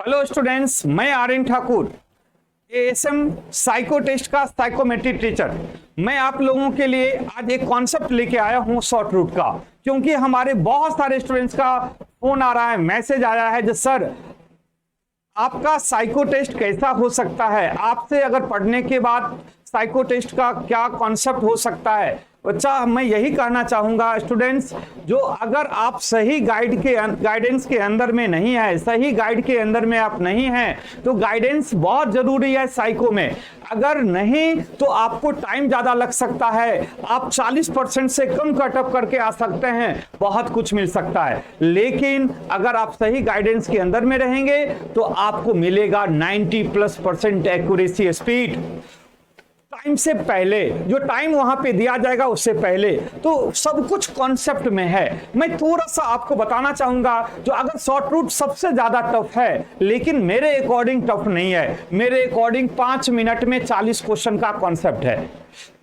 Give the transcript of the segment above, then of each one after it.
Hello students, मैं Aryan Thakur, ASM psycho test का psychometry teacher. मैं आप लोगों के लिए आज एक कॉन्सेप्ट लेके आया हूं शॉर्ट रूट का, क्योंकि हमारे बहुत सारे स्टूडेंट्स का फोन आ रहा है, मैसेज आया है जो सर आपका साइको टेस्ट कैसा हो सकता है, आपसे अगर पढ़ने के बाद साइको टेस्ट का क्या कॉन्सेप्ट हो सकता है। बच्चा, मैं यही कहना चाहूंगा स्टूडेंट्स, जो अगर आप सही गाइडेंस के अंदर में नहीं है, सही गाइड के अंदर में आप नहीं हैं, तो गाइडेंस बहुत जरूरी है साइको में। अगर नहीं तो आपको टाइम ज्यादा लग सकता है, आप 40% से कम कटअप करके आ सकते हैं, बहुत कुछ मिल सकता है। लेकिन अगर आप सही गाइडेंस के अंदर में रहेंगे तो आपको मिलेगा 90+% एक्यूरेसी स्पीड। टाइम से पहले, जो टाइम वहां पे दिया जाएगा उससे पहले, तो सब कुछ कॉन्सेप्ट में है। मैं थोड़ा सा आपको बताना चाहूंगा, जो अगर शॉर्ट रूट सबसे ज्यादा टफ है, लेकिन मेरे अकॉर्डिंग टफ नहीं है। मेरे अकॉर्डिंग 5 मिनट में 40 क्वेश्चन का कॉन्सेप्ट है।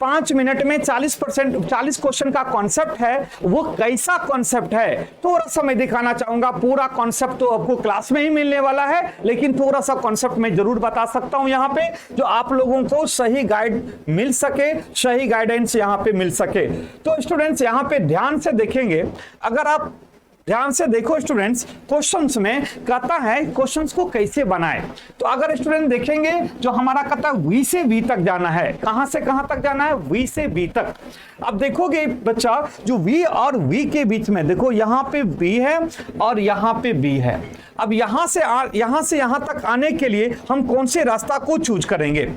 5 मिनट में 40 क्वेश्चन का कॉन्सेप्ट है। वो कैसा कॉन्सेप्ट है थोड़ा सा मैं दिखाना चाहूंगा। पूरा कॉन्सेप्ट तो आपको क्लास में ही मिलने वाला है, लेकिन थोड़ा सा कॉन्सेप्ट मैं जरूर बता सकता हूं यहां पे, जो आप लोगों को सही गाइड मिल सके, सही गाइडेंस यहां पे मिल सके। तो स्टूडेंट्स यहां पे ध्यान से देखेंगे, अगर आप ध्यान से देखो स्टूडेंट्स, क्वेश्चंस में कहता है क्वेश्चंस को कैसे बनाएं। तो अगर स्टूडेंट देखेंगे, जो हमारा कहता है वी से वी तक जाना है। कहां से कहां तक जाना है? वी से वी तक। अब देखोगे बच्चा, जो वी और वी के बीच में देखो, यहां पे वी है और यहां पे बी है। अब यहां से यहां तक आने के लिए हम कौन से रास्ता को चूज करेंगे?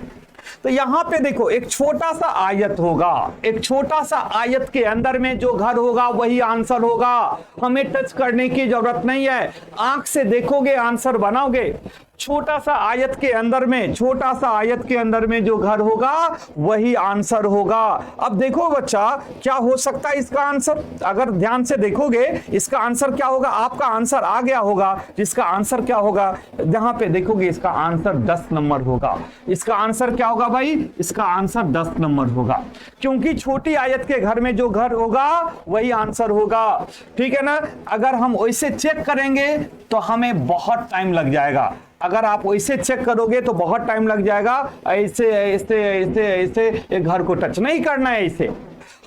तो यहां पे देखो, एक छोटा सा आयत होगा। एक छोटा सा आयत के अंदर में जो घर होगा वही आंसर होगा। हमें टच करने की जरूरत नहीं है, आंख से देखोगे आंसर बनाओगे। छोटा सा आयत के अंदर में, छोटा सा आयत के अंदर में जो घर होगा वही आंसर होगा। अब देखो बच्चा, क्या हो सकता है इसका आंसर? अगर ध्यान से देखोगे, इसका आंसर क्या होगा? आपका आंसर आ गया होगा, जिसका आंसर क्या होगा? जहां पे देखोगे इसका आंसर 10 नंबर होगा। इसका आंसर क्या होगा भाई? इसका आंसर 10 नंबर होगा, क्योंकि छोटी आयत के घर में जो घर होगा वही आंसर होगा। ठीक है ना? अगर हम वैसे चेक करेंगे तो हमें बहुत टाइम लग जाएगा। अगर आप वैसे चेक करोगे तो बहुत टाइम लग जाएगा। ऐसे ऐसे ऐसे ऐसे एक घर को टच नहीं करना है। ऐसे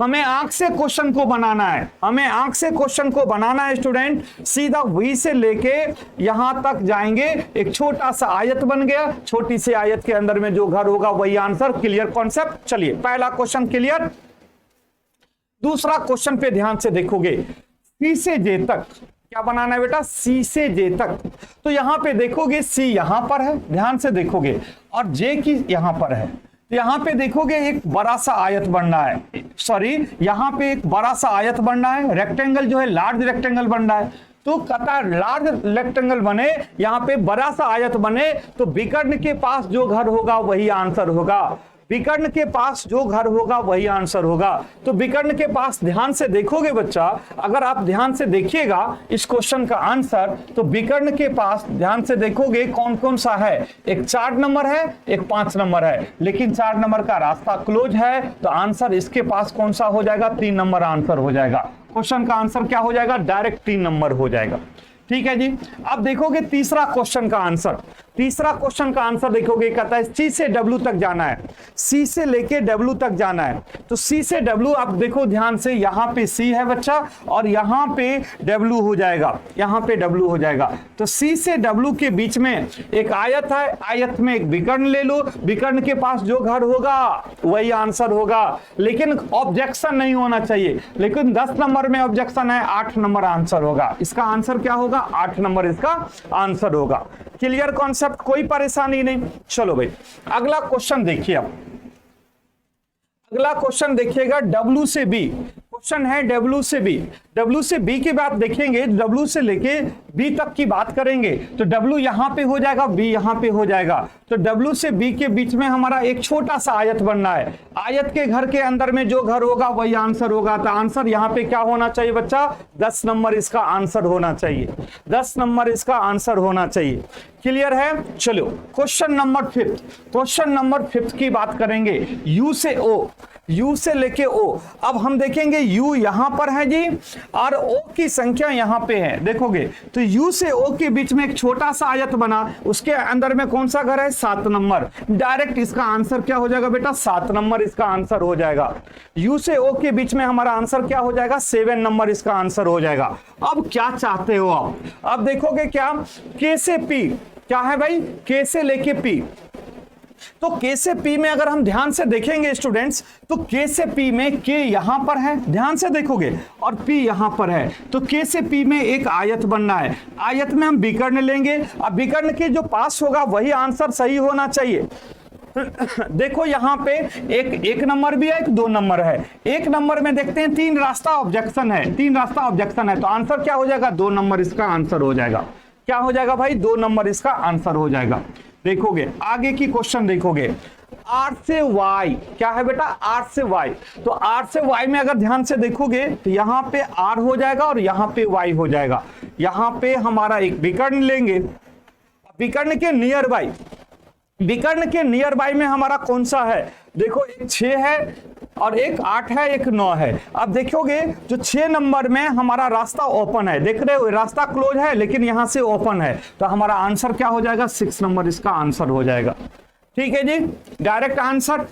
हमें आंख से क्वेश्चन को बनाना है। हमें आंख से क्वेश्चन को बनाना है स्टूडेंट। सीधा वी से लेके यहां तक जाएंगे, एक छोटा सा आयत बन गया। छोटी सी आयत के अंदर में जो घर होगा वही आंसर। Clear concept? चलिए, पहला क्वेश्चन क्लियर। दूसरा क्वेश्चन पे ध्यान से देखोगे, सी से जे तक क्या बनाना है बेटा? सी से जे तक। तो यहां पे देखोगे सी यहां पर है, ध्यान से देखोगे, और जे की यहां पर है। तो यहां पे देखोगे एक बड़ा सा आयत बनना है, सॉरी यहां पे एक बड़ा सा आयत बनना है। रेक्टेंगल जो है लार्ज रेक्टेंगल बन रहा है। तो कहता लार्ज रेक्टेंगल बने, यहां पे बड़ा सा आयत बने, तो विकर्ण के पास जो घर होगा वही आंसर होगा। विकर्ण के पास जो घर होगा वही आंसर होगा। तो विकर्ण के पास ध्यान से देखोगे बच्चा, अगर आप ध्यान से देखिएगा इस क्वेश्चन का आंसर, तो विकर्ण के पास ध्यान से देखोगे कौन कौन सा है। एक 4 नंबर है, एक 5 नंबर है, लेकिन 4 नंबर का रास्ता क्लोज है, तो आंसर इसके पास कौन सा हो जाएगा? 3 नंबर आंसर हो जाएगा। क्वेश्चन का आंसर क्या हो जाएगा? डायरेक्ट 3 नंबर हो जाएगा। ठीक है जी। अब देखोगे तीसरा क्वेश्चन का आंसर। तीसरा क्वेश्चन का आंसर देखोगे, कहता है सी से डब्ल्यू तक जाना है। सी से लेके डब्ल्यू तक जाना है। तो सी से डब्ल्यू, आप देखो ध्यान से, यहां पे सी है बच्चा और यहां पे डब्ल्यू हो जाएगा। यहां पे डब्ल्यू हो जाएगा। तो सी से डब्ल्यू के बीच में एक आयत है, आयत में एक विकर्ण ले लो। विकर्ण के पास जो घर होगा वही आंसर होगा, लेकिन ऑब्जेक्शन नहीं होना चाहिए। लेकिन 10 नंबर में ऑब्जेक्शन है, 8 नंबर आंसर होगा। इसका आंसर क्या होगा? 8 नंबर इसका आंसर होगा। Clear concept? कोई परेशानी नहीं। चलो भाई, अगला क्वेश्चन देखिए। अब अगला क्वेश्चन देखिएगा, डब्ल्यू से बी क्वेश्चन है। डब्ल्यू से बी, डब्ल्यू से बी की बात देखेंगे, डब्ल्यू से लेके बी तक की बात करेंगे, तो डब्ल्यू यहां पे हो जाएगा, बी यहां पे हो जाएगा। तो डब्ल्यू से बी के बीच में हमारा एक छोटा सा आयत बनना है। आयत के घर के अंदर में जो घर होगा वही आंसर होगा। तो आंसर यहां पे क्या होना चाहिए बच्चा? 10 नंबर इसका आंसर होना चाहिए। 10 नंबर इसका आंसर होना चाहिए। क्लियर है? चलो क्वेश्चन नंबर 5। क्वेश्चन नंबर 5 की बात करेंगे। यू से ओ, U से लेके O। अब हम देखेंगे U यहां पर है जी और O की संख्या यहां पे है, देखोगे तो U से O के बीच में एक छोटा सा आयत बना, उसके अंदर में कौन सा घर है, 7 नंबर। डायरेक्ट इसका आंसर क्या हो जाएगा बेटा, 7 नंबर इसका आंसर हो जाएगा। U से O के बीच में हमारा आंसर क्या हो जाएगा, 7 नंबर इसका आंसर हो जाएगा। अब क्या चाहते हो आप, अब देखोगे क्या, K से P क्या है भाई, K से लेके P। तो K से P में अगर हम ध्यान से देखेंगे स्टूडेंट्स, तो K से P में K यहां पर है, ध्यान से देखोगे, और P यहां पर है। तो K से P में एक आयत बनना है, आयत में हम विकर्ण लेंगे। अब विकर्ण के जो पास होगा वही आंसर सही होना चाहिए। देखो यहां पे एक नंबर भी है, एक 2 नंबर है। 1 नंबर में देखते हैं 3 रास्ता ऑब्जेक्शन है, 3 रास्ता ऑब्जेक्शन है, तो आंसर क्या हो जाएगा, 2 नंबर इसका आंसर हो जाएगा। क्या हो जाएगा भाई, 2 नंबर इसका आंसर हो जाएगा। देखोगे आगे की क्वेश्चन देखोगे, R से Y क्या है बेटा, R से Y। तो R से Y में अगर ध्यान से देखोगे तो यहाँ पे R हो जाएगा और यहाँ पे Y हो जाएगा। यहाँ पे हमारा एक विकर्ण लेंगे, विकर्ण के नियर बाई, विकर्ण के नियर बाई में हमारा कौन सा है, देखो एक 6 है और एक 8 है, एक 9 है। अब देखोगे जो 6 नंबर में हमारा रास्ता ओपन है, देख रहे हो रास्ता क्लोज है लेकिन यहां से ओपन है, तो हमारा आंसर क्या हो जाएगा, 6 नंबर इसका आंसर हो जाएगा। ठीक है जी, डायरेक्ट आंसर,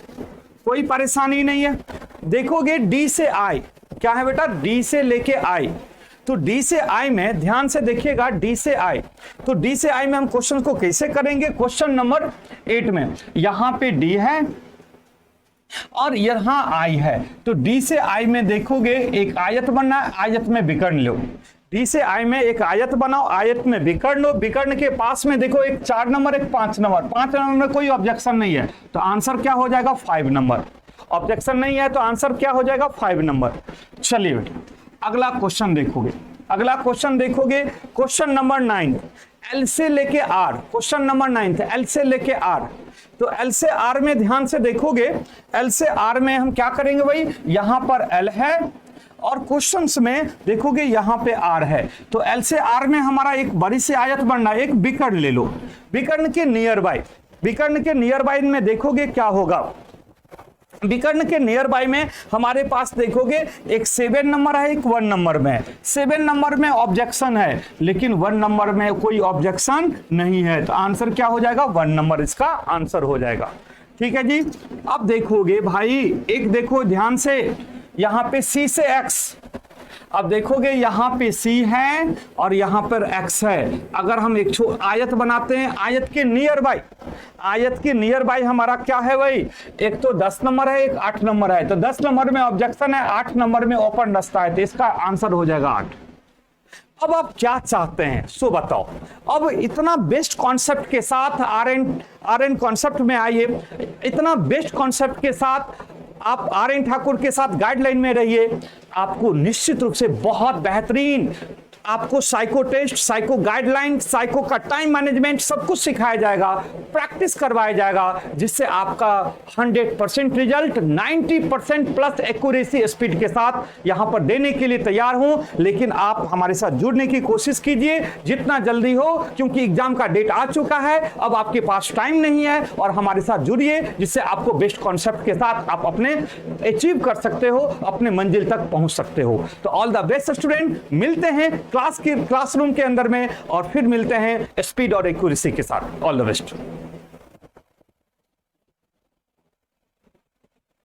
कोई परेशानी नहीं है। देखोगे D से I क्या है बेटा, D से लेके I। तो D से I में ध्यान से देखिएगा, D से I, तो D से I में हम क्वेश्चन को कैसे करेंगे, क्वेश्चन नंबर 8 में यहां पे D है और यहां I है। तो D से I में देखोगे एक आयत बनना है, आयत में विकर्ण लो। D से I में एक आयत बनाओ, आयत में विकर्ण लो। विकर्ण के पास में देखो एक 4 नंबर, एक 5 नंबर। 5 नंबर में कोई ऑब्जेक्शन नहीं है, तो आंसर क्या हो जाएगा, 5 नंबर। ऑब्जेक्शन नहीं है तो आंसर क्या हो जाएगा, 5 नंबर। चलिए बेटा अगला क्वेश्चन देखोगे, अगला क्वेश्चन देखोगे, क्वेश्चन नंबर 9, L से लेके R। क्वेश्चन नंबर 9 L से लेके R। तो L से R में ध्यान से देखोगे, L से R में हम क्या करेंगे भाई, यहां पर L है और क्वेश्चंस में देखोगे यहां पे R है। तो L से R में हमारा एक बड़ी सी आयत बनना है, एक विकर्ण ले लो। विकर्ण के नियर बाई, विकर्ण के नियर बाई में देखोगे क्या होगा, विकर्ण के नियर बाई में हमारे पास देखोगे एक 7 नंबर है, एक 1 नंबर में। 7 नंबर में ऑब्जेक्शन है लेकिन 1 नंबर में कोई ऑब्जेक्शन नहीं है, तो आंसर क्या हो जाएगा, 1 नंबर इसका आंसर हो जाएगा। ठीक है जी। अब देखोगे भाई एक देखो ध्यान से, यहां पे C से X। अब देखोगे यहां पे C है और यहां पर X है। अगर हम एक आयत बनाते हैं, आयत के नियर बाई, आयत के नियर बाई हमारा क्या है भाई, एक तो 10 नंबर है, एक 8 नंबर है। तो 10 नंबर में ऑब्जेक्शन है, 8 नंबर में ओपन रास्ता है, तो इसका आंसर हो जाएगा 8। अब आप क्या चाहते हैं सो बताओ। अब इतना बेस्ट कॉन्सेप्ट के साथ आर एन कॉन्सेप्ट में आइए, इतना बेस्ट कॉन्सेप्ट के साथ आप R.N. ठाकुर के साथ गाइडलाइन में रहिए। आपको निश्चित रूप से बहुत बेहतरीन आपको psycho test, psycho guideline, psycho का टाइम मैनेजमेंट सब कुछ सिखाया जाएगा, प्रैक्टिस करवाया जाएगा, जिससे आपका 100% रिजल्ट 90% प्लस एक्यूरेसी स्पीड के साथ यहां पर देने के लिए तैयार हूं। लेकिन आप हमारे साथ जुड़ने की कोशिश कीजिए जितना जल्दी हो, क्योंकि एग्जाम का डेट आ चुका है, अब आपके पास टाइम नहीं है। और हमारे साथ जुड़िए जिससे आपको बेस्ट कॉन्सेप्ट के साथ आप अपने अचीव कर सकते हो, अपने मंजिल तक पहुंच सकते हो। तो ऑल द बेस्ट स्टूडेंट, मिलते हैं क्लासरूम के अंदर में और फिर मिलते हैं स्पीड और एक्यूरेसी के साथ। All the best.